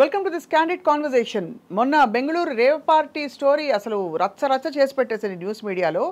Welcome to this candid conversation. మొన్న Bengaluru rave party story అసలు రచ్చ చేసి పెట్టేసింది న్యూస్ మీడియాలో.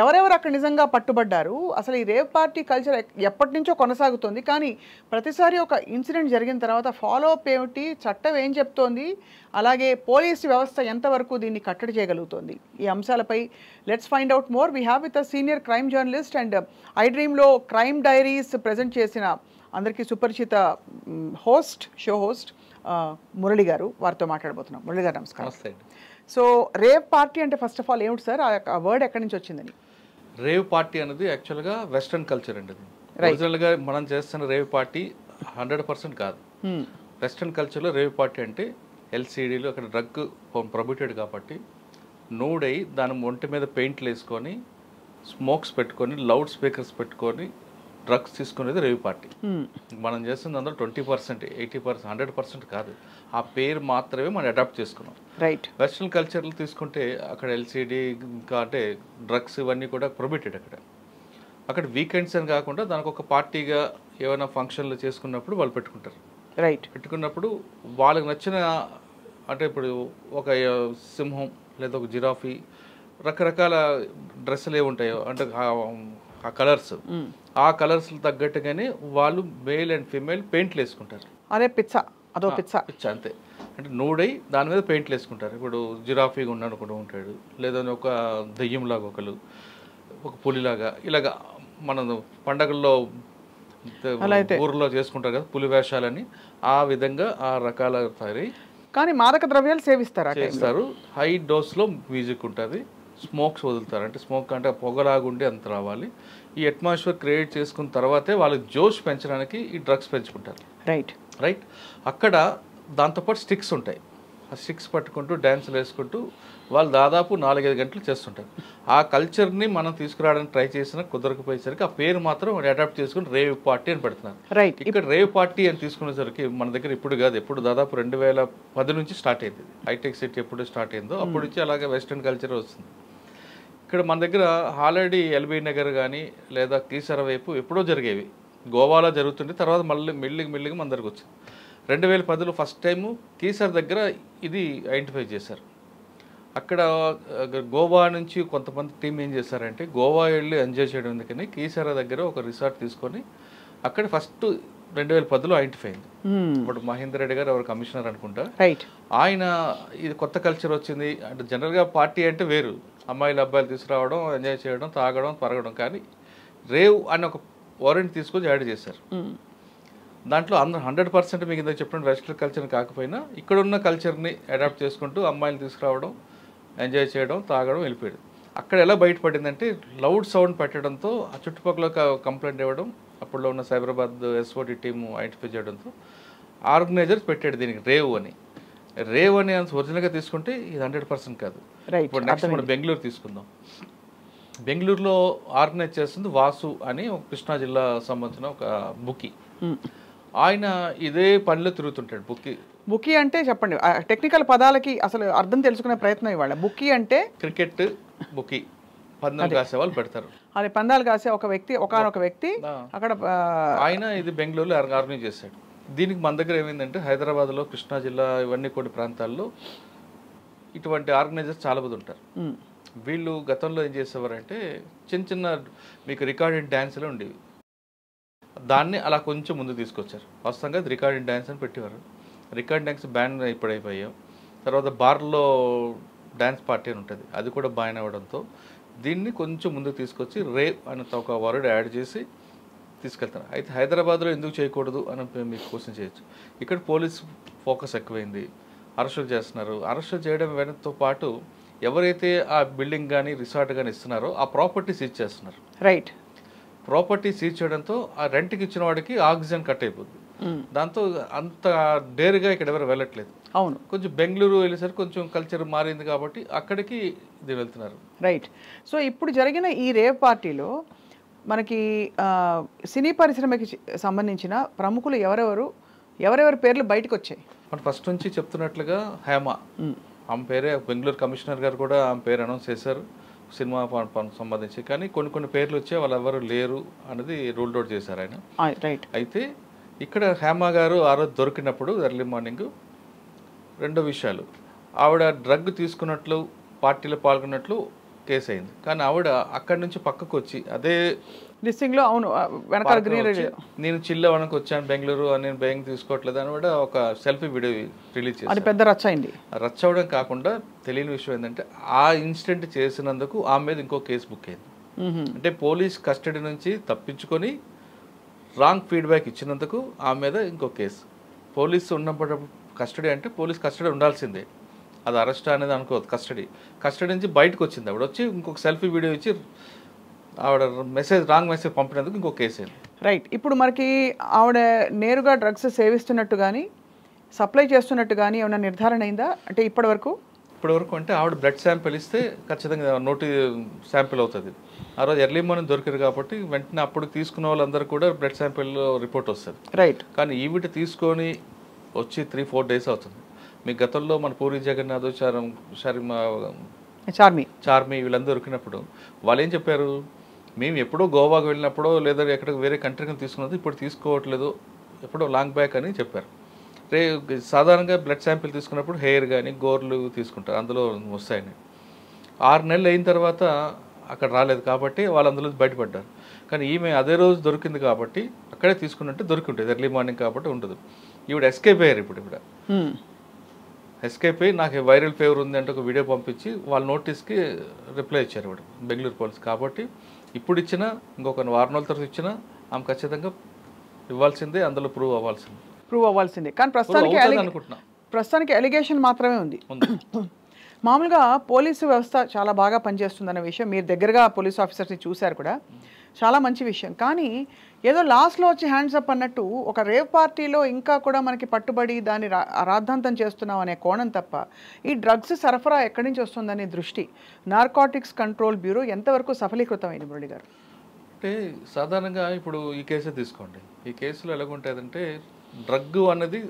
ఎవరెవరు అక్కడ నిజంగా పట్టుబడ్డారు, అసలు ఈ రేవ్ పార్టీ కల్చర్ ఎప్పటి నుంచో కొనసాగుతుంది, కానీ ప్రతిసారి ఒక ఇన్సిడెంట్ జరిగిన తర్వాత ఫాలో అప్ ఏమిటి, చట్టం ఏం చెప్తోంది, అలాగే పోలీసు వ్యవస్థ ఎంతవరకు దీన్ని కట్టడి చేయగలుగుతోంది, ఈ అంశాలపై let's find out more. We have with a senior crime journalist and I డ్రీమ్లో క్రైమ్ డైరీస్ ప్రజెంట్ చేసిన అందరికీ సుపరిచిత షో హోస్ట్ మురళి గారు. వారితో మాట్లాడబోతున్నాం. మురళి గారు నమస్కారం. సో రేవ్ పార్టీ అంటే ఫస్ట్ ఆఫ్ ఆల్ ఏమిటి సార్, ఆ వర్డ్ ఎక్కడి నుంచి వచ్చిందని? రేవ్ పార్టీ అనేది యాక్చువల్గా వెస్ట్రన్ కల్చర్ అండి. అది ఒరిజినల్గా మనం చేస్తున్న రేవ్ పార్టీ 100% కాదు. వెస్ట్రన్ కల్చర్లో రేవ్ పార్టీ అంటే ఎల్సీడీలు, అక్కడ డ్రగ్ ప్రొబిటెడ్ కాబట్టి నూడ్ అయ్యి దాని ఒంటి మీద పెయింట్లు వేసుకొని స్మోక్స్ పెట్టుకొని లౌడ్ స్పీకర్స్ పెట్టుకొని డ్రగ్స్ తీసుకునేది రేవ్ పార్టీ. మనం చేస్తుంది అందులో 20%, 80%, 100% కాదు. ఆ పేరు మాత్రమే మనం అడాప్ట్ చేసుకున్నాం. రైట్. వెస్ట్రన్ కల్చర్లు తీసుకుంటే అక్కడ ఎల్సీడీ ఇంకా అంటే డ్రగ్స్ ఇవన్నీ కూడా ప్రొబిటెడ్. అక్కడ వీకెండ్స్ అని కాకుండా దానికి ఒక పార్టీగా ఏమైనా ఫంక్షన్లు చేసుకున్నప్పుడు వాళ్ళు పెట్టుకుంటారు. రైట్. పెట్టుకున్నప్పుడు వాళ్ళకి నచ్చిన అంటే ఇప్పుడు ఒక సింహం లేదా ఒక జిరాఫీ రకరకాల డ్రెస్సులు ఏముంటాయో అంటే ఆ కలర్స్, ఆ కలర్స్ తగ్గట్టుగానే వాళ్ళు మేల్ అండ్ ఫీమేల్ పెయింట్లు వేసుకుంటారు. అదే పిచ్చ, అదో పిచ్చ అంతే. అంటే నూడై దాని మీద పెయింట్లు వేసుకుంటారు. ఇప్పుడు జిరాఫీగా ఉన్నాడు ఒకడు ఉంటాడు, లేదా ఒక దెయ్యంలాగా ఒకరు, ఒక పులిలాగా, ఇలాగా మనం పండగల్లో ఊర్లో చేసుకుంటారు కదా పులి వేషాలని, ఆ విధంగా ఆ రకాల తయారై కానీ మాదక ద్రవ్యాలు సేవిస్తారు. హై డోస్లో మ్యూజిక్ ఉంటుంది, స్మోక్స్ వదులుతారు. అంటే స్మోక్ అంటే పొగలాగుండి అంత రావాలి. ఈ అట్మాస్ఫియర్ క్రియేట్ చేసుకున్న తర్వాతే వాళ్ళకి జోష్ పెంచడానికి ఈ డ్రగ్స్ పెంచుకుంటారు. రైట్. అక్కడ దాంతోపాటు స్టిక్స్ ఉంటాయి. ఆ స్టిక్స్ పట్టుకుంటూ డ్యాన్సులు వేసుకుంటూ వాళ్ళు దాదాపు 4-5 గంటలు చేస్తుంటారు. ఆ కల్చర్ని మనం తీసుకురావడానికి ట్రై చేసినా కుదరకపోయేసరికి ఆ పేరు మాత్రం అడాప్ట్ చేసుకుని రేవ్ పార్టీ అని పెడుతున్నారు. ఇక్కడ రేవ్ పార్టీ అని తీసుకునేసరికి మన దగ్గర ఇప్పుడు కాదు, ఎప్పుడు దాదాపు 2010 నుంచి స్టార్ట్ అయింది. హైటెక్ సిటీ ఎప్పుడు స్టార్ట్ అయిందో అప్పటి నుంచి అలాగే వెస్ట్రన్ కల్చర్ వస్తుంది. ఇక్కడ మన దగ్గర ఆల్రెడీ ఎల్బీ నగర్ కానీ లేదా కీసర వైపు ఎప్పుడో జరిగేవి, గోవాలో జరుగుతుండే. తర్వాత మళ్ళీ మెల్లిగా మన దగ్గరకు వచ్చింది. 2010లో ఫస్ట్ టైము కీసర్ దగ్గర ఇది ఐడెంటిఫై చేశారు. అక్కడ గోవా నుంచి కొంతమంది టీం ఏం చేశారంటే గోవా వెళ్ళి ఎంజాయ్ చేయడం ఎందుకని కీసర దగ్గర ఒక రిసార్ట్ తీసుకొని అక్కడ ఫస్ట్ 2010లో ఐడెంటిఫై అయింది. ఇప్పుడు మహేందర్ రెడ్డి గారు ఎవరు కమిషనర్ అనుకుంటా, ఆయన ఇది కొత్త కల్చర్ వచ్చింది అంటే జనరల్గా పార్టీ అంటే వేరు, అమ్మాయిలు అబ్బాయిలు తీసుకురావడం, ఎంజాయ్ చేయడం, తాగడం, పరగడం. కానీ రేవ్ అని ఒక వారెంట్ తీసుకొని యాడ్ చేశారు. దాంట్లో అందరూ 100% మీకు ఇంత చెప్పిన వెస్ట్రన్ కల్చర్ కాకపోయినా ఇక్కడ ఉన్న కల్చర్ని అడాప్ట్ చేసుకుంటూ అమ్మాయిలు తీసుకురావడం, ఎంజాయ్ చేయడం, తాగడం వెళ్ళిపోయాడు. అక్కడ ఎలా బయటపడిందంటే లౌడ్ సౌండ్ పెట్టడంతో ఆ చుట్టుపక్కల కంప్లైంట్ ఇవ్వడం, అప్పుడులో ఉన్న సైబరాబాద్ ఎస్ఓటి టీము ఐడెంటిఫై చేయడంతో ఆర్గనైజర్స్ పెట్టాడు దీనికి రేవ్ అని. రేవ్ అని ఒరిజినల్గా తీసుకుంటే ఇది 100% కాదు. ఇప్పుడు నెక్స్ట్ మనం బెంగళూరు తీసుకుందాం. బెంగళూరులో ఆర్గనైజ్ చేస్తుంది వాసు అని ఒక కృష్ణా జిల్లా సంబంధించిన ఒక బుకీ. ఆయన ఇదే పనిలో తిరుగుతుంటాడు. బుకీ అంటే చెప్పండి, టెక్నికల్ పదాలకి అసలు అర్థం తెలుసుకునే ప్రయత్నం ఇవాళ. బుకీ అంటే క్రికెట్ బుకీ, పందాలు కాసే వాళ్ళు పెడతారు. అది పందాలు కాసే ఒక వ్యక్తి, ఒకనొక వ్యక్తి అక్కడ ఆయన ఇది బెంగళూరులో ఆర్గనైజ్ చేశాడు. దీనికి మన దగ్గర ఏమైందంటే హైదరాబాద్లో, కృష్ణా జిల్లా ఇవన్నీ కొన్ని ప్రాంతాల్లో ఇటువంటి ఆర్గనైజర్స్ చాలా మంది ఉంటారు. వీళ్ళు గతంలో ఏం చేసేవారంటే చిన్న మీకు రికార్డెడ్ డ్యాన్స్లో ఉండేవి, దాన్ని అలా కొంచెం ముందు తీసుకొచ్చారు. వాస్తవంగా రికార్డెడ్ డ్యాన్స్ అని పెట్టేవారు. రికార్డ్ డ్యాన్స్ బ్యాన్ ఇప్పుడు అయిపోయాం. తర్వాత బార్లో డ్యాన్స్ పార్టీ అని ఉంటుంది, అది కూడా బ్యాన్ అవ్వడంతో దీన్ని కొంచెం ముందుకు తీసుకొచ్చి రేవ్ అనే ఒక వర్డ్ యాడ్ చేసి తీసుకెళ్తారు. అయితే హైదరాబాద్లో ఎందుకు చేయకూడదు అని మీకు క్వశ్చన్ చేయొచ్చు. ఇక్కడ పోలీస్ ఫోకస్ ఎక్కువైంది, అరెస్టులు చేస్తున్నారు. అరెస్టులు చేయడం వెనకతో పాటు ఎవరైతే ఆ బిల్డింగ్ కానీ రిసార్ట్ కానీ ఇస్తున్నారో ఆ ప్రాపర్టీ సీజ్ చేస్తున్నారు. రైట్. ప్రాపర్టీ సీజ్ చేయడంతో ఆ రెంట్కి ఇచ్చిన వాడికి ఆక్సిజన్ కట్ అయిపోద్ది. దాంతో అంత డేరుగా ఇక్కడ ఎవరు వెళ్ళట్లేదు. అవును, కొంచెం బెంగళూరు వెళ్ళేసరికి కొంచెం కల్చర్ మారింది కాబట్టి అక్కడికి ఇది వెళ్తున్నారు. రైట్. సో ఇప్పుడు జరిగిన ఈ రేవ్ పార్టీలో మనకి సినీ పరిశ్రమకి సంబంధించిన ప్రముఖులు ఎవరెవరి పేర్లు బయటకు వచ్చాయి? మనం ఫస్ట్ నుంచి చెప్తున్నట్లుగా హేమ, ఆమె పేరే బెంగళూరు కమిషనర్ గారు కూడా ఆమె పేరు అనౌన్స్ చేశారు సినిమా సంబంధించి. కానీ కొన్ని పేర్లు వచ్చే వాళ్ళు ఎవరు లేరు అనేది రూల్డ్ అవుట్ చేశారు ఆయన. రైట్. అయితే ఇక్కడ హేమ గారు ఆ రోజు దొరికినప్పుడు ఎర్లీ మార్నింగ్ 2 విషయాలు, ఆవిడ డ్రగ్ తీసుకున్నట్లు పార్టీలో పాల్గొన్నట్లు కేసు అయింది. కానీ ఆవిడ అక్కడి నుంచి పక్కకు వచ్చి అదే లిస్టింగ్లో అవును వెనకాల గ్రీన్ నేను చిల్ అవ్వడానికి వచ్చాను బెంగళూరు, నేను బ్యాంక్ తీసుకోవట్లేదు అని కూడా ఒక సెల్ఫీ వీడియో రిలీజ్ చేశారు. అది పెద్ద రచ్చ అయింది. రచ్చ అవడం కాకుండా తెలియని విషయం ఏంటంటే ఆ ఇన్సిడెంట్ చేసినందుకు ఆమె మీద ఇంకో కేసు బుక్ అయింది. అంటే పోలీస్ కస్టడీ నుంచి తప్పించుకొని రాంగ్ ఫీడ్బ్యాక్ ఇచ్చినందుకు ఆమె మీద ఇంకో కేసు. పోలీసు ఉన్నప్పుడు కస్టడీ అంటే పోలీస్ కస్టడీ ఉండాల్సిందే, అది అరెస్ట్ అనేది అనుకోవద్దు. కస్టడీ నుంచి బయటకు వచ్చింది. ఆవిడ వచ్చి ఇంకొక సెల్ఫీ వీడియో ఇచ్చి ఆవిడ రాంగ్ మెసేజ్ పంపినందుకు ఇంకో కేసు అయింది. రైట్. ఇప్పుడు మనకి ఆవిడ నేరుగా డ్రగ్స్ సేవిస్తున్నట్టు కానీ సప్లై చేస్తున్నట్టు కానీ ఏమైనా నిర్ధారణ అయిందా? అంటే ఇప్పటివరకు అంటే ఆవిడ బ్లడ్ శాంపిల్ ఇస్తే ఖచ్చితంగా నోటి శాంపిల్ అవుతుంది. ఆ రోజు ఎర్లీ మార్నింగ్ దొరికారు కాబట్టి వెంటనే అప్పుడు తీసుకున్న వాళ్ళందరూ కూడా బ్లడ్ శాంపిల్ రిపోర్ట్ వస్తుంది. రైట్. కానీ ఈవిడ తీసుకొని వచ్చి 3-4 డేస్ అవుతుంది. మీ గతంలో మన పూరి జగన్నాథ్, చార్మి వీళ్ళందరూ దొరికినప్పుడు వాళ్ళు ఏం చెప్పారు, మేము ఎప్పుడో గోవాకు వెళ్ళినప్పుడో లేదా ఎక్కడ వేరే కంట్రీకి తీసుకున్నది ఇప్పుడు తీసుకోవట్లేదు, ఎప్పుడో లాంగ్ బ్యాక్ అని చెప్పారు. సాధారణంగా బ్లడ్ శాంపిల్ తీసుకున్నప్పుడు హెయిర్ కానీ గోర్లు తీసుకుంటారు, అందులో వస్తాయని. 6 నెలలు అయిన తర్వాత అక్కడ రాలేదు కాబట్టి వాళ్ళు అందులో బయటపడ్డారు. కానీ ఈమె అదే రోజు దొరికింది కాబట్టి అక్కడే తీసుకున్నట్టు దొరికి ఉంటుంది, ఎర్లీ మార్నింగ్ కాబట్టి ఉంటుంది. ఈవిడ ఎస్కేప్ అయ్యారు. ఇప్పుడు ఎస్కేప్ అయ్యి నాకు వైరల్ ఫీవర్ ఉంది అంటే ఒక వీడియో పంపించి వాళ్ళ నోటీస్కి రిప్లై ఇచ్చారు ఇప్పుడు బెంగళూరు పోలీస్. కాబట్టి ఇప్పుడు ఇచ్చినా ఇంకొక 6 నెలల తర్వాత ఇచ్చినా ఆమె ఖచ్చితంగా ఇవ్వాల్సిందే, అందులో ప్రూవ్ అవ్వాల్సిందే. కానీ ప్రస్తుతానికి ఎలిగేషన్ మాత్రమే ఉంది. మామూలుగా పోలీసు వ్యవస్థ చాలా బాగా పనిచేస్తుందన్న విషయం మీరు దగ్గరగా పోలీస్ ఆఫీసర్స్ని చూశారు కూడా, చాలా మంచి విషయం. కానీ ఏదో లాస్ట్లో వచ్చి హ్యాండ్స్ అప్ అన్నట్టు ఒక రేవ్ పార్టీలో ఇంకా కూడా మనకి పట్టుబడి దాన్ని రాద్ధాంతం చేస్తున్నాం అనే కోణం తప్ప ఈ డ్రగ్స్ సరఫరా ఎక్కడి నుంచి వస్తుందనే దృష్టి నార్కోటిక్స్ కంట్రోల్ బ్యూరో ఎంతవరకు సఫలీకృతమైంది మురళి గారు? అంటే సాధారణంగా ఇప్పుడు ఈ కేసే తీసుకోండి. ఈ కేసులో ఎలాగుంటుందంటే డ్రగ్ అన్నది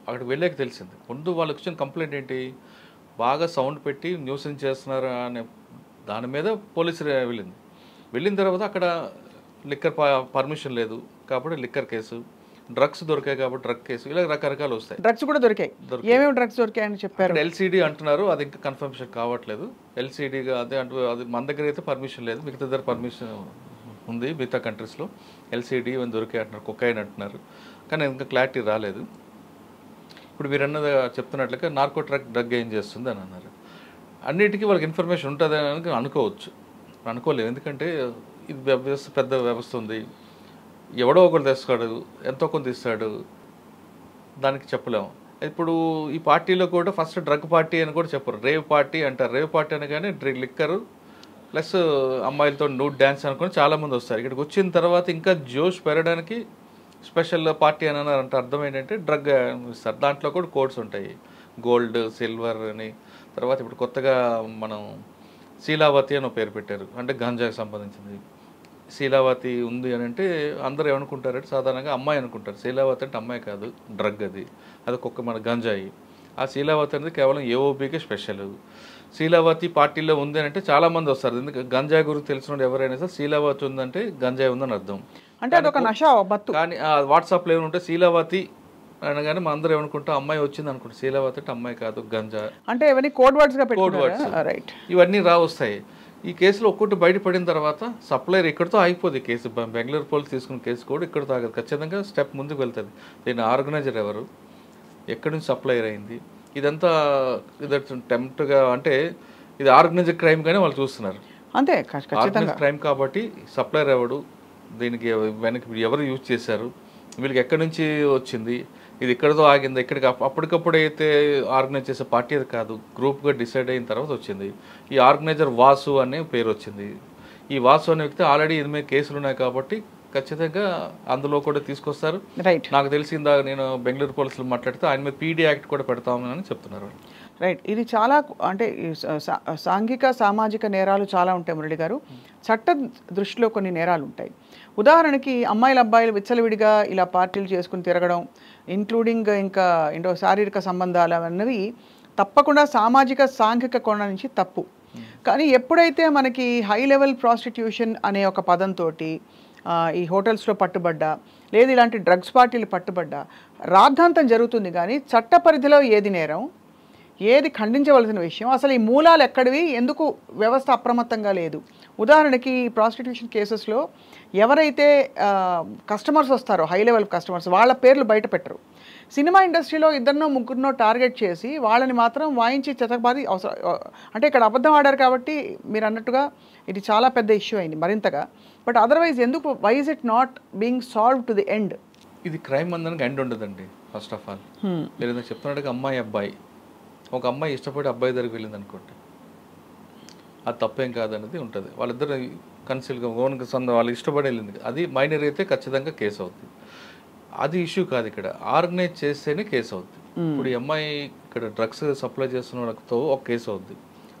అక్కడికి వెళ్ళాక తెలిసింది. ముందు వాళ్ళకి వచ్చిన కంప్లైంట్ ఏంటి, బాగా సౌండ్ పెట్టి న్యూసెన్స్ చేస్తున్నారు అనే దాని మీద పోలీసు వెళ్ళిన తర్వాత అక్కడ లిక్కర్ పర్మిషన్ లేదు కాబట్టి లిక్కర్ కేసు, డ్రగ్స్ దొరికాయి కాబట్టి డ్రగ్ కేసు, ఇలా రకరకాలు వస్తాయి. డ్రగ్స్ కూడా దొరికాయి. ఏమేమి డ్రగ్స్ దొరికాయని చెప్పారు? ఎల్సీడీ అంటున్నారు, అది ఇంకా కన్ఫర్మేషన్ కావట్లేదు. ఎల్సీడీగా అదే అది మన దగ్గర అయితే పర్మిషన్ లేదు, మిగతా దగ్గర పర్మిషన్ ఉంది మిగతా కంట్రీస్లో. ఎల్సీడీ ఇవన్నీ దొరికాయి అంటున్నారు, కొకైన్ అంటున్నారు, కానీ ఇంకా క్లారిటీ రాలేదు. ఇప్పుడు మీరు అన్నది చెప్తున్నట్లుగా నార్కో డ్రగ్ ఏం చేస్తుంది అని అన్నారు. అన్నిటికీ వాళ్ళకి ఇన్ఫర్మేషన్ ఉంటుంది అని అనుకోవచ్చు, అనుకోలేము. ఎందుకంటే ఇది వ్యవస్థ, పెద్ద వ్యవస్థ ఉంది. ఎవడో ఒకరు తెస్తాడు, ఎంతో కొంత ఇస్తాడు, దానికి చెప్పలేము. ఇప్పుడు ఈ పార్టీలో కూడా ఫస్ట్ డ్రగ్ పార్టీ అని కూడా చెప్పరు, రేవ్ పార్టీ అంటారు. రేవ్ పార్టీ అనగానే లిక్కరు ప్లస్ అమ్మాయిలతో నూడ్ డ్యాన్స్ అనుకుని చాలామంది వస్తారు. ఇక్కడికి వచ్చిన తర్వాత ఇంకా జోష్ పెరగడానికి స్పెషల్ పార్టీ అని అన్నారంటే అర్థం ఏంటంటే డ్రగ్ ఇస్తారు. దాంట్లో కూడా కోడ్స్ ఉంటాయి, గోల్డ్, సిల్వర్ అని. తర్వాత ఇప్పుడు కొత్తగా మనం శీలావతి అని పేరు పెట్టారు, అంటే గంజాకి సంబంధించింది. శీలావతి ఉంది అని అంటే అందరూ ఏమనుకుంటారంటే సాధారణంగా అమ్మాయి అనుకుంటారు. శీలావతి అంటే అమ్మాయి కాదు, డ్రగ్ అది ఒక్కొక్క మన గంజాయి. ఆ శీలావతి అనేది కేవలం ఏఓబీకే స్పెషల్. శీలావతి పార్టీలో ఉంది అంటే చాలామంది వస్తారు, ఎందుకంటే గంజాయి గురించి తెలిసిన ఎవరైనా సరే శీలావతి ఉందంటే గంజాయి ఉందని అర్థం. అంటే అదొక నష బత్తు. కానీ వాట్సాప్లో ఏమంటే శీలావతి అనగానే మన అందరూ ఏమనుకుంటాం అమ్మాయి వచ్చింది అనుకుంటాం. శీలావతి అంటే అమ్మాయి కాదు, గంజా. అంటే ఇవన్నీ కోడ్ వర్డ్స్, రైట్, ఇవన్నీ వస్తాయి. ఈ కేసులో ఒక్కటి బయటపడిన తర్వాత సప్లైర్ ఇక్కడితో ఆగిపోతుంది కేసు. బెంగళూరు పోలీసు తీసుకున్న కేసు కూడా ఇక్కడితో ఆగదు, ఖచ్చితంగా స్టెప్ ముందుకు వెళ్తుంది. దీని ఆర్గనైజర్ ఎవరు, ఎక్కడి నుంచి సప్లైర్ అయింది, ఇదంతా టెంప్ట్గా, అంటే ఇది ఆర్గనైజర్ క్రైమ్ గానే వాళ్ళు చూస్తున్నారు. అంతే, ఆర్గనైజర్ క్రైమ్ కాబట్టి సప్లైర్ ఎవడు, దీనికి వెనక్కి ఎవరు యూజ్ చేశారు, వీళ్ళకి ఎక్కడి నుంచి వచ్చింది, ఇది ఎక్కడితో ఆగింది, ఇక్కడికి అప్పటికప్పుడు అయితే ఆర్గనైజ్ చేసే పార్టీ అది కాదు, గ్రూప్గా డిసైడ్ అయిన తర్వాత వచ్చింది. ఈ ఆర్గనైజర్ వాసు అనే పేరు వచ్చింది. ఈ వాసు అనే వ్యక్తి ఆల్రెడీ ఇది మీద కేసులు ఉన్నాయి కాబట్టి ఖచ్చితంగా అందులో కూడా తీసుకొస్తారు. రైట్, నాకు తెలిసిందా నేను బెంగళూరు పోలీసులు మాట్లాడితే ఆయన మీద పీడీ యాక్ట్ కూడా పెడతామని చెప్తున్నారు. రైట్, ఇది చాలా అంటే సాంఘిక సామాజిక నేరాలు చాలా ఉంటాయి మురళి గారు. చట్ట దృష్టిలో కొన్ని నేరాలు ఉంటాయి. ఉదాహరణకి అమ్మాయిలు అబ్బాయిలు విచ్చలవిడిగా ఇలా పార్టీలు చేసుకుని తిరగడం, ఇంక్లూడింగ్ ఇంకా శారీరక సంబంధాలు అన్నవి తప్పకుండా సామాజిక సాంఘిక కోణం నుంచి తప్పు. కానీ ఎప్పుడైతే మనకి హై లెవెల్ ప్రాస్టిట్యూషన్ అనే ఒక పదంతో ఈ హోటల్స్లో పట్టుబడ్డా, లేదు ఇలాంటి డ్రగ్స్ పార్టీలు పట్టుబడ్డా రాద్ధాంతం జరుగుతుంది. కానీ చట్ట పరిధిలో ఏది నేరం, ఏది ఖండించవలసిన విషయం, అసలు ఈ మూలాలు ఎక్కడివి, ఎందుకు వ్యవస్థ అప్రమత్తంగా లేదు? ఉదాహరణకి ఈ ప్రాస్టిట్యూషన్ కేసెస్లో ఎవరైతే కస్టమర్స్ వస్తారో, హై లెవెల్ కస్టమర్స్, వాళ్ళ పేర్లు బయట పెట్టరు. సినిమా ఇండస్ట్రీలో ఇద్దరినో ముగ్గురినో టార్గెట్ చేసి వాళ్ళని మాత్రం వాయించి చెతకబాది అవసరం. అంటే ఇక్కడ అబద్ధం ఆడారు కాబట్టి మీరు అన్నట్టుగా ఇది చాలా పెద్ద ఇష్యూ అయింది మరింతగా. బట్ అదర్వైజ్ ఎందుకు, why is it not being solved to the end? ఇది క్రైమ్ అందరికి ఎండ్ ఉండదండి. ఫస్ట్ ఆఫ్ ఆల్ మీరు ఏదైనా చెప్తున్నట్టుగా అమ్మాయి అబ్బాయి, ఒక అమ్మాయి ఇష్టపడి అబ్బాయి దగ్గరికి వెళ్ళింది అనుకోండి, అది తప్పేం కాదనేది ఉంటుంది. వాళ్ళిద్దరు కన్సిల్గా ఓన్గా వాళ్ళు ఇష్టపడి వెళ్ళింది, అది మైనర్ అయితే ఖచ్చితంగా కేసు అవుతుంది. అది ఇష్యూ కాదు, ఇక్కడ ఆర్గనైజ్ చేస్తేనే కేసు అవుతుంది. ఇప్పుడు ఈ అమ్మాయి ఇక్కడ డ్రగ్స్ సప్లై చేస్తున్న వాళ్ళతో ఒక కేసు అవుద్ది,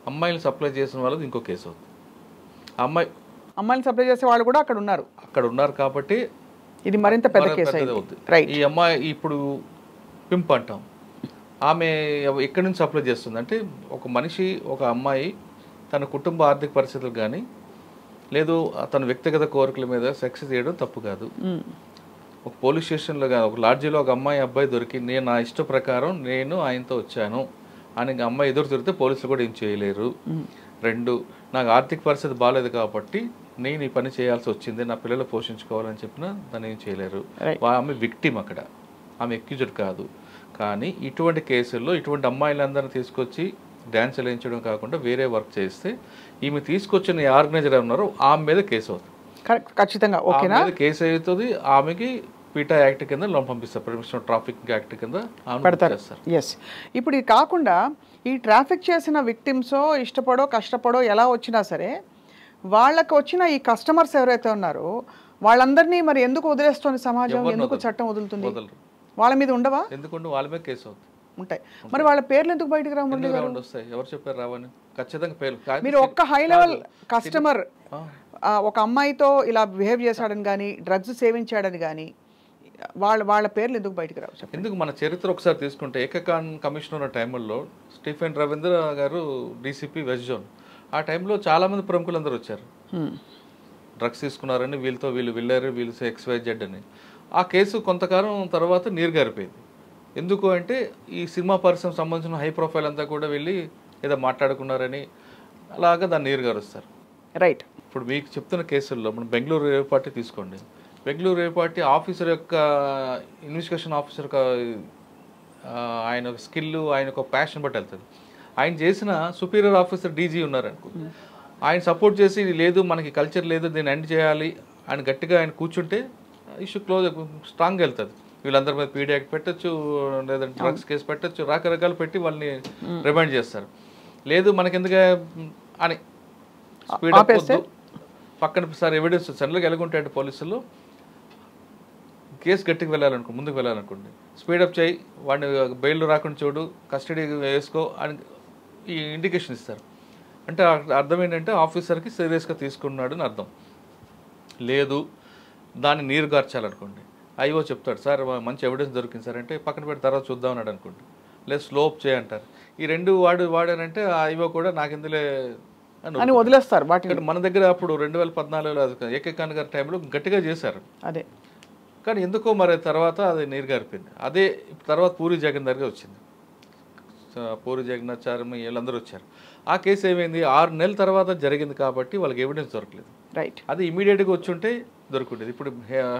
అమ్మాయిని సప్లై చేసిన వాళ్ళకి ఇంకో కేసు అవుతుంది. అమ్మాయిని సప్లై చేసే వాళ్ళు కూడా అక్కడ ఉన్నారు కాబట్టి ఇది మరింత పెద్ద కేసు అవుతుంది. ఈ అమ్మాయి ఇప్పుడు పింప్ అంటాం, ఆమె ఎక్కడి నుంచి సప్లై చేస్తుంది అంటే, ఒక మనిషి ఒక అమ్మాయి తన కుటుంబ ఆర్థిక పరిస్థితులు కానీ లేదు తన వ్యక్తిగత కోరికల మీద సెక్స్ చేయడం తప్పు కాదు. ఒక పోలీస్ స్టేషన్లో కానీ ఒక లాడ్జీలో ఒక అమ్మాయి అబ్బాయి దొరికి నేను నా ఇష్ట ప్రకారం నేను ఆయనతో వచ్చాను అని అమ్మాయి ఎదురు తిరిగితే పోలీసులు కూడా ఏం చేయలేరు. 2, నాకు ఆర్థిక పరిస్థితి బాగాలేదు కాబట్టి నేను ఈ పని చేయాల్సి వచ్చింది, నా పిల్లలు పోషించుకోవాలని చెప్పినా దాన్ని ఏం చేయలేరు. ఆమె విక్టిమ్, అక్కడ ఆమె ఎక్యూజ్డ్ కాదు. కానీ ఇటువంటి కేసుల్లో ఇటువంటి అమ్మాయిలందరినీ తీసుకొచ్చి డ్యాన్స్ వేయించడం కాకుండా వేరే వర్క్ చేస్తే ఈమె తీసుకొచ్చిన ఆర్గనైజర్ ఉన్నారో ఆమె మీద కేసు అవుతుంది. ఖచ్చితంగా ఓకేనా, కేసు అవుతుంది. ఆమెకి పీటా యాక్ట్ కింద లోన్ పంపిస్తారు, పర్మిషన్ ట్రాఫిక్ యాక్ట్ కింద పెడతారు. ఎస్, ఇప్పుడు ఇది కాకుండా ఈ ట్రాఫిక్ చేసిన విక్టిమ్సో ఇష్టపడో కష్టపడో ఎలా వచ్చినా సరే వాళ్ళకి వచ్చిన ఈ కస్టమర్స్ ఎవరైతే ఉన్నారో వాళ్ళందరినీ మరి ఎందుకు వదిలేస్తుంది సమాజం, ఎందుకు చట్టం వదులుతుంది? వాళ్ళ మీద ఉండవా? ఎందుకంటే వాళ్ళ మీద కేసు అవుతుంది, ఉంటాయి. మరి వాళ్ళ పేర్లు ఎందుకు బయటకు రావండి? వస్తాయి, ఎవరు చెప్పారు రావని? ఖచ్చితంగా పేర్లు. మీరు ఒక్క హై లెవెల్ కస్టమర్ ఒక అమ్మాయితో ఇలా బిహేవ్ చేశాడని కానీ డ్రగ్స్ సేవించాడని కానీ వాళ్ళ పేర్లు ఎందుకు బయటకు రావు? ఎందుకు? మన చరిత్ర ఒకసారి తీసుకుంటే ఏకకాన్ కమిషనర్ టైంలో స్టీఫెన్ రవీంద్ర గారు డీసీపీ వెస్ట్ జోన్, ఆ టైంలో చాలామంది ప్రముఖులు అందరూ వచ్చారు, డ్రగ్స్ తీసుకున్నారని వీళ్ళు వెళ్ళారు, వీళ్ళు XYZ అని. ఆ కేసు కొంతకాలం తర్వాత నీరు గారిపోయింది. ఎందుకు అంటే ఈ సినిమా పరిశ్రమ సంబంధించిన హై ప్రొఫైల్ అంతా కూడా వెళ్ళి ఏదో మాట్లాడుకున్నారని అలాగా దాన్ని నీరు గారుస్తారు. రైట్, ఇప్పుడు మీకు చెప్తున్న కేసుల్లో మనం బెంగళూరు రేవ్ పార్టీ తీసుకోండి. బెంగళూరు రేవ్ పార్టీ ఆఫీసర్ యొక్క ఇన్వెస్టిగేషన్ ఆఫీసర్ యొక్క ఆయన స్కిల్, ఆయన ఒక ప్యాషన్ బట్టి వెళ్తుంది. ఆయన చేసిన సుపీరియర్ ఆఫీసర్ డీజీ ఉన్నారనుకో, ఆయన సపోర్ట్ చేసి లేదు మనకి కల్చర్ లేదు దీన్ని ఎండ్ చేయాలి ఆయన గట్టిగా ఆయన కూర్చుంటే ఇష్యూ క్లోజ్ స్ట్రాంగ్గా వెళ్తుంది. వీళ్ళందరి మీద పీడీ యాక్ట్ పెట్టచ్చు, లేదంటే డ్రగ్స్ కేసు పెట్టచ్చు, రకరకాలు పెట్టి వాళ్ళని రిమైండ్ చేస్తారు. లేదు మనకెందుకు అని స్పీడప్ వద్దు, పక్కన సార్ ఎవిడెన్స్ సెంట్రల్కి వెళ్ళకుంటాయండి పోలీసులు, కేసు గట్టికి ముందుకు వెళ్ళాలనుకోండి, స్పీడప్ చేయి, వాడిని బెయిల్ రాకుండా చూడు, కస్టడీ వేసుకో అని ఈ ఇండికేషన్ ఇస్తారు. అంటే అర్థం ఏంటంటే ఆఫీసర్కి సీరియస్గా తీసుకున్నాడు అని అర్థం. లేదు దాన్ని నీరు గార్చాలనుకోండి, ఐఓ చెప్తాడు సార్ మంచి ఎవిడెన్స్ దొరికింది సార్ అంటే పక్కన పెట్టి తర్వాత చూద్దాం అన్నాడు అనుకోండి, లేదు స్లోప్ చేయంటారు. ఈ 2 వాడారంటే ఆ ఐఓ కూడా నాకు ఇందులో అని వదిలేస్తారు. మన దగ్గర అప్పుడు 2014లో ఏకకాన్ గారి టైంలో గట్టిగా చేశారు అదే, కానీ ఎందుకో మరి తర్వాత అది నీరు గారిపోయింది. అదే తర్వాత పూరి జగన్నాథ్ గారు వచ్చింది, పూరి జగన్నాథ్ చార్మి వీళ్ళందరూ వచ్చారు. ఆ కేసు ఏమైంది 6 నెలల తర్వాత జరిగింది కాబట్టి వాళ్ళకి ఎవిడెన్స్ దొరకలేదు. రైట్, అది ఇమీడియట్గా వచ్చుంటే దొరుకుండేది. ఇప్పుడు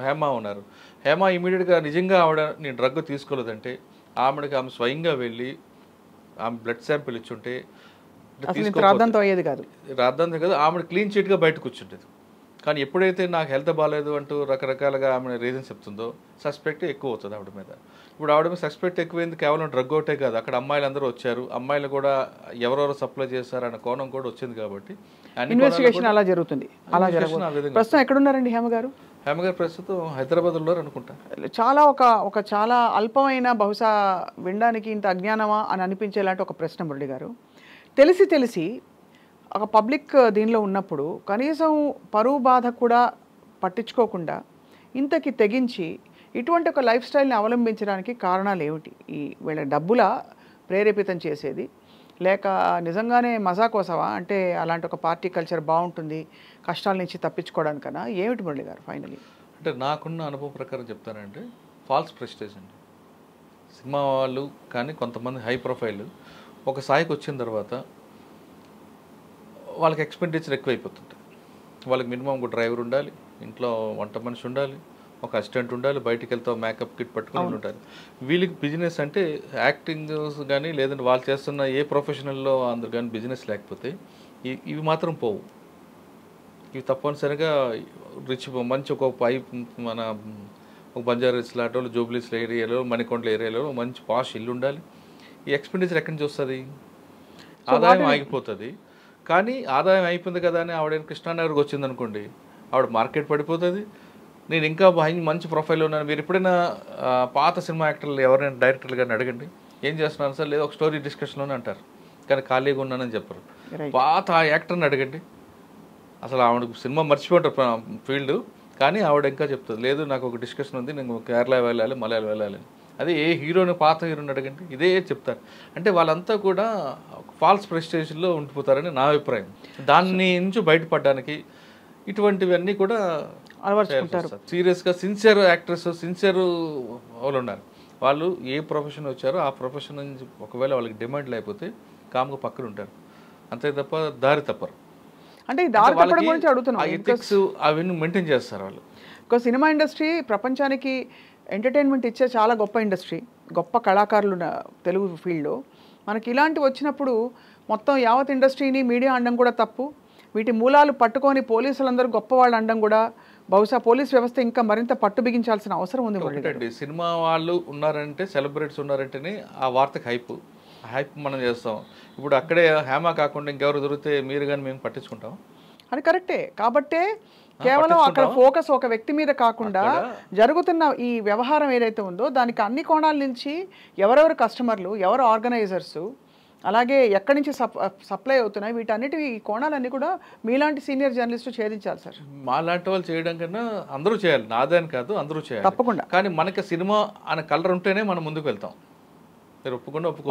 హేమ ఉన్నారు, హేమ ఇమీడియట్గా నిజంగా ఆవిడ నేను డ్రగ్ తీసుకోలేదంటే ఆమె స్వయంగా వెళ్ళి ఆమె బ్లడ్ శాంపిల్ ఇచ్చుంటే రాద్దాంతం అయ్యేది కాదు, రాద్దాంతం కాదు, ఆమె క్లీన్ చిట్గా బయటకు కూర్చుంటేది. కానీ ఎప్పుడైతే నాకు హెల్త్ బాగాలేదు అంటూ రకరకాలుగా ఆమె రీజన్స్ చెప్తుందో సస్పెక్ట్ ఎక్కువ అవుతుంది ఆవిడ మీద. ఇప్పుడు ఆవిడ మీద సస్పెక్ట్ ఎక్కువైంది కేవలం డ్రగ్ ఒకటే కాదు, అక్కడ అమ్మాయిలు అందరూ వచ్చారు, అమ్మాయిలు కూడా ఎవరెవరు సప్లై చేశారన్న కోణం కూడా వచ్చింది కాబట్టి ఇన్వెస్టిగేషన్ అలా జరుగుతుంది. అలా జరుగుతుంది. ప్రస్తుతం ఎక్కడున్నారండి హేమ గారు? హేమ గారు ప్రస్తుతం హైదరాబాద్ ఉన్నారు అనుకుంటా. చాలా ఒక చాలా అల్పమైన, బహుశా వినడానికి ఇంత అజ్ఞానమా అని అనిపించేలాంటి ఒక ప్రశ్న మురళి గారు. తెలిసి ఒక పబ్లిక్ దీనిలో ఉన్నప్పుడు కనీసం పరువు బాధ కూడా పట్టించుకోకుండా ఇంతకి తెగించి ఇటువంటి ఒక లైఫ్ స్టైల్ని అవలంబించడానికి కారణాలు ఏమిటి? ఈ వీళ్ళ డబ్బుల ప్రేరేపితం చేసేది, లేక నిజంగానే మజా కోసమా? అంటే అలాంటి ఒక పార్టీ కల్చర్ బాగుంటుంది కష్టాల నుంచి తప్పించుకోవడానికన్నా ఏమిటి మురళి గారు ఫైనలీ? అంటే నాకున్న అనుభవం ప్రకారం చెప్తానంటే ఫాల్స్ ప్రెస్టేజ్ అండి. సినిమా వాళ్ళు కానీ కొంతమంది హై ప్రొఫైల్ ఒక స్థాయికి వచ్చిన తర్వాత వాళ్ళకి ఎక్స్పెండిచర్ ఎక్కువైపోతుంటుంది. వాళ్ళకి మినిమం ఒక డ్రైవర్ ఉండాలి, ఇంట్లో వంట మనిషి ఉండాలి, ఒక అసిస్టెంట్ ఉండాలి, బయటికి వెళ్తా మేకప్ కిట్ పట్టుకుని ఉండాలి. వీళ్ళకి బిజినెస్ అంటే యాక్టింగ్ కానీ లేదంటే వాళ్ళు చేస్తున్న ఏ ప్రొఫెషనల్లో అందరు కానీ బిజినెస్ లేకపోతే ఇవి మాత్రం పోవు. ఇవి తప్పనిసరిగా రిచ్ మంచి ఒక మన ఒక బంజారాస్ లాంటి జూబ్లీస్ ఏరియాలో, మణికొండల ఏరియాలో మంచి పాష్ ఇల్లు ఉండాలి. ఈ ఎక్స్పెండిచర్ ఎక్కడి నుంచి వస్తుంది? ఆదాయం ఆగిపోతుంది. కానీ ఆదాయం అయిపోయింది కదా అని ఆవిడ కృష్ణానగర్కి వచ్చింది అనుకోండి, ఆవిడ మార్కెట్ పడిపోతుంది. నేను ఇంకా మంచి ప్రొఫైల్ ఉన్నాను. మీరు ఎప్పుడైనా పాత సినిమా యాక్టర్లు ఎవరైనా డైరెక్టర్లు కానీ అడగండి, ఏం చేస్తున్నాను సార్, లేదా ఒక స్టోరీ డిస్కషన్లోనే అంటారు, కానీ ఖాళీగా ఉన్నానని చెప్పరు. పాత యాక్టర్ని అడగండి, అసలు ఆవిడ సినిమా మర్చిపోతారు ఫీల్డ్, కానీ ఆవిడ ఇంకా చెప్తుంది, లేదు నాకు ఒక డిస్కషన్ ఉంది, నేను కేరళ వెళ్ళాలి, మలయాళం వెళ్ళాలి. అదే ఏ హీరోని, పాత హీరోని అడగండి, ఇదే చెప్తారు. అంటే వాళ్ళంతా కూడా ఫాల్స్ ప్రెస్టేజ్లో ఉండిపోతారని నా అభిప్రాయం. దాన్ని నుంచి బయటపడడానికి ఇటువంటివన్నీ కూడా అలవర్చుకుంటారు. సీరియస్గా సిన్సియర్ యాక్టర్స్, సిన్సియర్ వాళ్ళు ఉన్నారు. వాళ్ళు ఏ ప్రొఫెషన్ వచ్చారో ఆ ప్రొఫెషన్ నుంచి ఒకవేళ వాళ్ళకి డిమాండ్ లేకపోతే కామ్గా పక్కన ఉంటారు, అంతే తప్ప దారి తప్పరు. అంటే దారి తప్పడం గురించి అడుగుతున్నాను. ఎథిక్స్ అవన్నీ మెయింటైన్ చేస్తారు వాళ్ళు. ఒక సినిమా ఇండస్ట్రీ ప్రపంచానికి ఎంటర్టైన్మెంట్ ఇచ్చే చాలా గొప్ప ఇండస్ట్రీ, గొప్ప కళాకారులు తెలుగు ఫీల్డ్లో. మనకి ఇలాంటివి వచ్చినప్పుడు మొత్తం యావత్ ఇండస్ట్రీని మీడియా అనడం కూడా తప్పు. వీటి మూలాలు పట్టుకొని పోలీసులందరూ గొప్పవాళ్ళు అనడం కూడా, బహుశా పోలీస్ వ్యవస్థ ఇంకా మరింత పట్టు బిగించాల్సిన అవసరం ఉంది. ఒకటండి, సినిమా వాళ్ళు ఉన్నారంటే, సెలబ్రిటీస్ ఉన్నారంటేనే ఆ వార్తకి హైప్ మనం చేస్తాం. ఇప్పుడు అక్కడే హేమ కాకుండా ఇంకెవరు దొరికితే మీరు కానీ మేము పట్టించుకుంటాం. అది కరెక్టే. కాబట్టే కేవలం అక్కడ ఫోకస్ ఒక వ్యక్తి మీద కాకుండా జరుగుతున్న ఈ వ్యవహారం ఏదైతే ఉందో దానికి అన్ని కోణాల నుంచి ఎవరెవరు కస్టమర్లు, ఎవరు ఆర్గనైజర్సు, అలాగే ఎక్కడి నుంచి సప్లై అవుతున్నాయి, వీటన్నిటి ఈ కోణాలన్నీ కూడా మీలాంటి సీనియర్ జర్నలిస్టు ఛేదించాలి సార్. మాలాంటి వాళ్ళు చేయడం కన్నా అందరూ చేయాలి, నాదని కాదు, అందరూ చేయాలి తప్పకుండా. కానీ మనకి సినిమా అనే కలర్ ఉంటేనే మనం ముందుకు వెళ్తాం.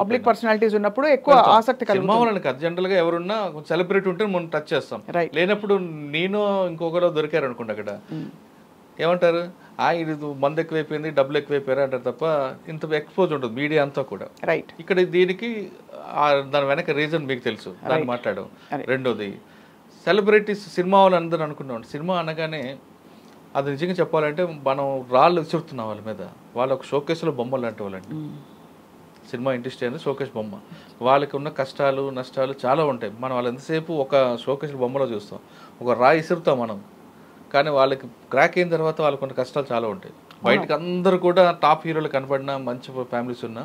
పబ్లిక్ పర్సనాలిటీస్ ఉన్నప్పుడు ఎక్కువ ఆసక్తి కలుగుతుంది. జనరల్గా ఎవరున్నా సెలబ్రిటీ ఉంటే మనం టచ్ చేస్తాం. లేనప్పుడు నేను ఇంకొకరు దొరికారు అనుకోండి, అక్కడ ఏమంటారు, ఇది మంది ఎక్కువైపోయింది, డబ్బులు ఎక్కువైపోయారు అంటారు తప్ప ఇంత ఎక్స్పోజ్ ఉంటుంది మీడియా అంతా కూడా. ఇక్కడ దీనికి దాని వెనక రీజన్ మీకు తెలుసు, దాన్ని మాట్లాడడం. రెండోది, సెలబ్రిటీస్ సినిమా వాళ్ళు అందరూ అనుకున్నాం, సినిమా అనగానే అది నిజంగా చెప్పాలంటే మనం రాళ్ళు విసురుతున్నాం వాళ్ళ మీద. వాళ్ళ ఒక షోకేస్లో బొమ్మలు లాంటి వాళ్ళండి. సినిమా ఇండస్ట్రీ అనేది షోకేస్ బొమ్మ. వాళ్ళకి ఉన్న కష్టాలు నష్టాలు చాలా ఉంటాయి. మనం వాళ్ళు ఎంతసేపు ఒక షోకేస్ బొమ్మలో చూస్తాం, ఒక రాయి ఇసురుతాం మనం, కానీ వాళ్ళకి క్రాక్ అయిన తర్వాత వాళ్ళకు ఉన్న కష్టాలు చాలా ఉంటాయి. బయటకు అందరూ కూడా టాప్ హీరోలు కనపడిన మంచి ఫ్యామిలీస్ ఉన్నా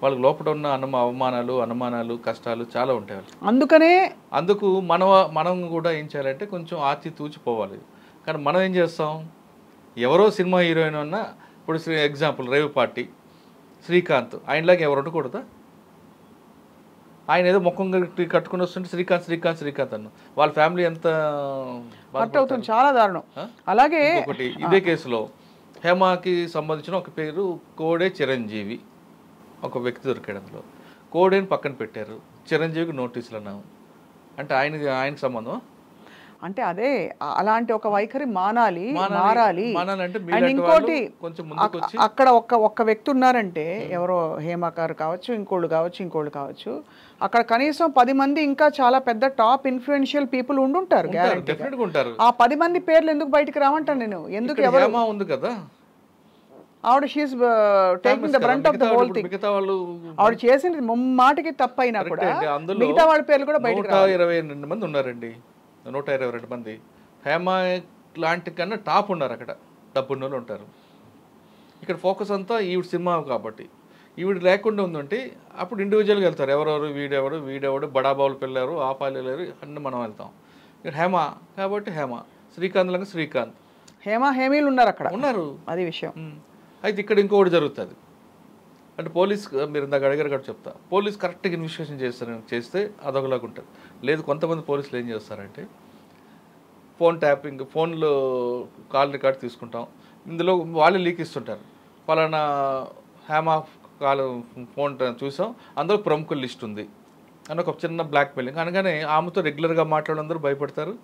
వాళ్ళకి లోపల ఉన్న అనుమానాలు కష్టాలు చాలా ఉంటాయి వాళ్ళకి. అందుకు మనం కూడా ఏం చేయాలంటే కొంచెం ఆచి తూచిపోవాలి. కానీ మనం ఏం చేస్తాం, ఎవరో సినిమా హీరోయిన్ ఉన్నా, ఇప్పుడు ఎగ్జాంపుల్ రేవ్ పార్టీ శ్రీకాంత్, ఆయనలాగా ఎవరు ఉండకూడదా? ఆయన ఏదో ముఖం కట్టుకుని వస్తుంటే శ్రీకాంత్ అన్న వాళ్ళ ఫ్యామిలీ ఎంత అవుతుంది, చాలా దారుణం. అలాగే ఒకటి ఇదే కేసులో హేమకి సంబంధించిన ఒక పేరు కోడే చిరంజీవి, ఒక వ్యక్తి దొరికాడు. అందులో కోడేని పక్కన పెట్టారు, చిరంజీవికి నోటీసులు అన్నాము. అంటే ఆయనకి సంబంధం అంటే అదే అలాంటి ఒక వైఖరి మారాలి. అండ్ ఇంకోటి, అక్కడ ఒక్క వ్యక్తి ఉన్నారంటే, ఎవరో హేమకారు కావచ్చు, ఇంకోళ్ళు కావచ్చు, అక్కడ కనీసం 10 మంది ఇంకా చాలా పెద్ద టాప్ ఇన్ఫ్లుయెన్షియల్ పీపుల్ ఉండుంటారు. ఆ 10 మంది పేర్లు ఎందుకు బయటకు రావంటాను నేను. ఎందుకు ఎవరు ఉంది కదా, ఆవిడ she's taking the brunt of the whole thing. ఆవిడ చేసింది ముమ్మాటికి తప్పైనా కూడా మిగతా వాళ్ళ పేర్లు కూడా బయటకు 122 మంది ఉన్నారండి. 122 మంది. హేమ లాంటి కన్నా టాప్ ఉన్నారు అక్కడ, డబ్బున్న వాళ్ళు ఉంటారు. ఇక్కడ ఫోకస్ అంతా ఈవిడ సినిమా కాబట్టి. ఈవిడ లేకుండా ఉందంటే అప్పుడు ఇండివిజువల్గా వెళ్తారు, ఎవరెవరు వీడెవడు బడాబాబులు పిల్లలు ఆ పాలేరు అన్నీ మనం వెళ్తాం. ఇక్కడ హేమ కాబట్టి హేమ, శ్రీకాంత్ లాగా శ్రీకాంత్, హేమీలు ఉన్నారు అక్కడ ఉన్నారు, అది విషయం. అయితే ఇక్కడ ఇంకొకటి జరుగుతుంది అంటే పోలీస్, మీరు ఇందాక అడిగారు కూడా చెప్తా, పోలీస్ కరెక్ట్గా ఇన్వెస్టిగేషన్ చేస్తే అదొకలాగా ఉంటుంది. లేదు కొంతమంది పోలీసులు ఏం చేస్తారంటే ఫోన్ ట్యాపింగ్, ఫోన్లో కాల్ రికార్డ్ తీసుకుంటాం, ఇందులో వాళ్ళే లీక్ ఇస్తుంటారు, పలానా హేమ కాల్ ఫోన్ చూసాం అందులో ప్రముఖుల లిస్ట్ ఉంది అని ఒక చిన్న బ్లాక్ మెయిలింగ్ అనగానే ఆమెతో రెగ్యులర్గా మాట్లాడందరూ భయపడతారు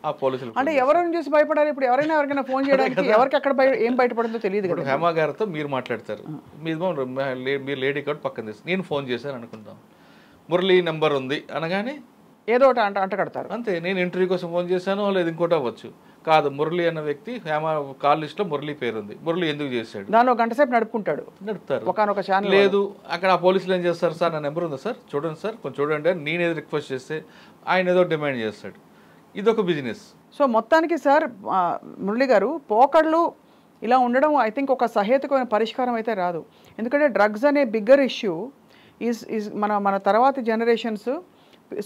ఆ పోలీసులు. అంటే ఎవరైనా చూసి భయపడాలి, ఇప్పుడు ఎవరైనా ఫోన్ చేయడానికి ఎవరికి అక్కడ ఏం బయటపడుతుందో తెలియదు కదా. హేమ గారితో మీరు మాట్లాడతారు, మీరు లేడీ కాబట్టి పక్కన తీసి నేను ఫోన్ చేశాను అనుకుంటాం, మురళి నెంబర్ ఉంది అనగానే ఏదో ఒకటి అంట కడతారు అంతే. నేను ఇంటర్వ్యూ కోసం ఫోన్ చేశాను, లేదు ఇంకోటి అవ్వచ్చు, కాదు మురళి అన్న వ్యక్తి హేమ కాల్ లిస్ట్లో మురళి పేరు ఉంది, మురళి ఎందుకు చేశాడు, దానిలో గంట సేపు నడుపుతారు ఒకనొక ఛానల్. లేదు అక్కడ ఆ పోలీసులు ఏం చేస్తారు, సార్ నా నెంబర్ ఉందా సార్ చూడండి సార్ కొంచెం చూడండి అని నేను ఏదో రిక్వెస్ట్ చేస్తే ఆయన ఏదో డిమాండ్ చేస్తాడు, ఇదొక బిజినెస్. సో మొత్తానికి సార్ మురళి గారు పోకళ్ళు ఇలా ఉండడం ఐ థింక్ ఒక సహేతుకమైన పరిష్కారం అయితే రాదు. ఎందుకంటే డ్రగ్స్ అనే బిగ్గర్ ఇష్యూ ఈజ్ మన తర్వాతి జనరేషన్స్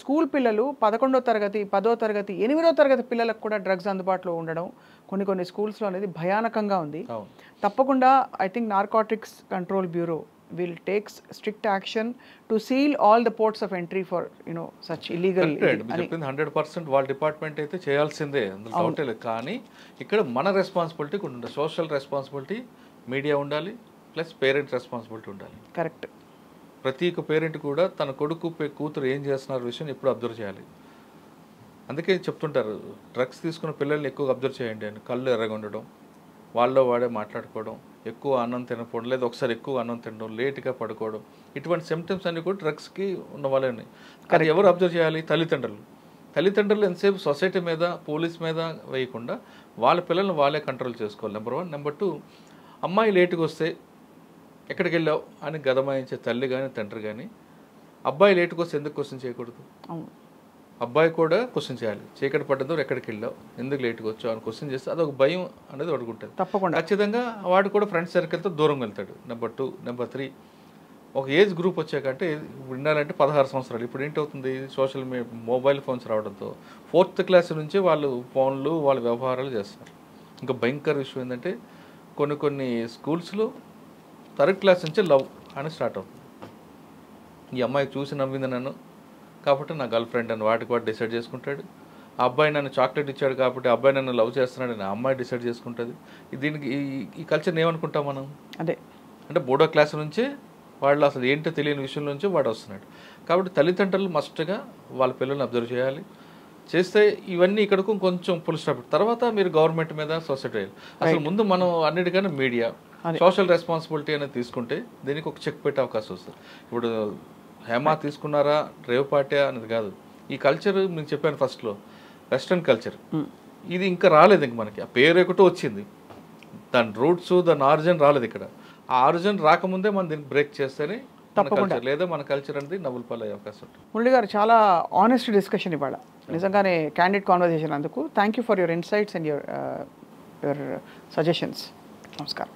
స్కూల్ పిల్లలు 11వ తరగతి 10వ తరగతి 8వ తరగతి పిల్లలకు కూడా డ్రగ్స్ అందుబాటులో ఉండడం కొన్ని స్కూల్స్లో అనేది భయానకంగా ఉంది. తప్పకుండా I think narcotics control bureau will take strict action to seal all the ports of entry for such illegal. 100% వాళ్ళ డిపార్ట్మెంట్ అయితే చేయాల్సిందే, అందులో డౌటే లేదు. కానీ ఇక్కడ మన రెస్పాన్సిబిలిటీ కూడా ఉండాలి, సోషల్ రెస్పాన్సిబిలిటీ మీడియా ఉండాలి, ప్లస్ పేరెంట్ రెస్పాన్సిబిలిటీ ఉండాలి. కరెక్ట్. ప్రతి ఒక్క పేరెంట్ కూడా తన కొడుకు కూతురు ఏం చేస్తున్నారు విషయం ఎప్పుడు అబ్జర్వ్ చేయాలి. అందుకే చెప్తుంటారు డ్రగ్స్ తీసుకున్న పిల్లల్ని ఎక్కువ అబ్జర్వ్ చేయండి అని. కళ్ళు ఎర్రగొండడం, వాళ్ళలో వాడే మాట్లాడుకోవడం, ఎక్కువ అన్నం తినకపోవడం, లేదా ఒకసారి ఎక్కువ అన్నం తినడం, లేట్గా పడుకోవడం, ఇటువంటి సిమ్టమ్స్ అన్నీ కూడా డ్రగ్స్కి ఉన్న వాళ్ళని. కానీ ఎవరు అబ్జర్వ్ చేయాలి, తల్లిదండ్రులు ఎంతసేపు సొసైటీ మీద పోలీస్ మీద వేయకుండా వాళ్ళ పిల్లల్ని వాళ్ళే కంట్రోల్ చేసుకోవాలి. నెంబర్ 1. నెంబర్ 2, అమ్మాయి లేటుగా వస్తే ఎక్కడికి వెళ్ళావు అని గదమాయించే తల్లి కానీ తండ్రి కానీ, అబ్బాయి లేటుగా వస్తే ఎందుకు క్వశ్చన్ చేయకూడదు, అబ్బాయి కూడా క్వశ్చన్ చేయాలి. చీకటి పడ్డదో ఎక్కడికి వెళ్ళావు, ఎందుకు లేట్గా వచ్చావు అని క్వశ్చన్ చేస్తే అదొక భయం అనేది అడుగుంటుంది. తప్పకుండా ఖచ్చితంగా వాడు కూడా ఫ్రెండ్స్ సర్కిల్తో దూరంగా వెళ్తాడు. నెంబర్ 2. నెంబర్ 3, ఒక ఏజ్ గ్రూప్ వచ్చాకంటే ఉండాలంటే 16 సంవత్సరాలు. ఇప్పుడు ఏంటవుతుంది, సోషల్ మొబైల్ ఫోన్స్ రావడంతో 4th క్లాస్ నుంచి వాళ్ళు ఫోన్లు వాళ్ళ వ్యవహారాలు చేస్తారు. ఇంకా భయంకర విషయం ఏంటంటే కొన్ని స్కూల్స్లో 3rd క్లాస్ నుంచి లవ్ అని స్టార్ట్ అవుతుంది. ఈ అమ్మాయి చూసి నవ్వింది నన్ను కాబట్టి నా గర్ల్ ఫ్రెండ్ అని వాటికి వాడు డిసైడ్ చేసుకుంటాడు. ఆ అబ్బాయి నన్ను చాక్లెట్ ఇచ్చాడు కాబట్టి అబ్బాయి నన్ను లవ్ చేస్తున్నాడని ఆ అమ్మాయి డిసైడ్ చేసుకుంటుంది. దీనికి ఈ కల్చర్ని ఏమనుకుంటాం మనం, అదే అంటే 3వ క్లాస్ నుంచే వాళ్ళు అసలు ఏంటో తెలియని విషయం నుంచి వాడు వస్తున్నాడు. కాబట్టి తల్లిదండ్రులు మస్ట్గా వాళ్ళ పిల్లల్ని అబ్జర్వ్ చేయాలి. చేస్తే ఇవన్నీ ఇక్కడకు కొంచెం ఫుల్ స్టాప్. తర్వాత మీరు గవర్నమెంట్ మీద సొసైటీ వేయాలి. అసలు ముందు మనం అన్నిటికన్నా మీడియా సోషల్ రెస్పాన్సిబిలిటీ అనేది తీసుకుంటే దీనికి ఒక చెక్ పెట్టే అవకాశం వస్తుంది. ఇప్పుడు హేమ తీసుకున్నారా రేవ్ పార్టీ అనేది కాదు, ఈ కల్చర్ నేను చెప్పాను ఫస్ట్లో వెస్ట్రన్ కల్చర్, ఇది ఇంకా రాలేదు. ఇంక మనకి ఆ పేరు ఒకటి వచ్చింది, దాని రూట్స్ దాని ఆరిజిన్ రాలేదు. ఇక్కడ ఆ ఆరిజిన్ రాకముందే మనం దీన్ని బ్రేక్ చేస్తేనే తప్పకుండా, లేదా మన కల్చర్ అనేది నవ్వుల పాలు అయ్యే అవకాశం ఉంటుంది. మురళి గారు చాలా ఆనెస్ట్ డిస్కషన్ ఇవాళ, నిజంగానే క్యాండిడ్ కాన్వర్సేషన్. అందుకు thank you for your insights and your suggestions. నమస్కారం.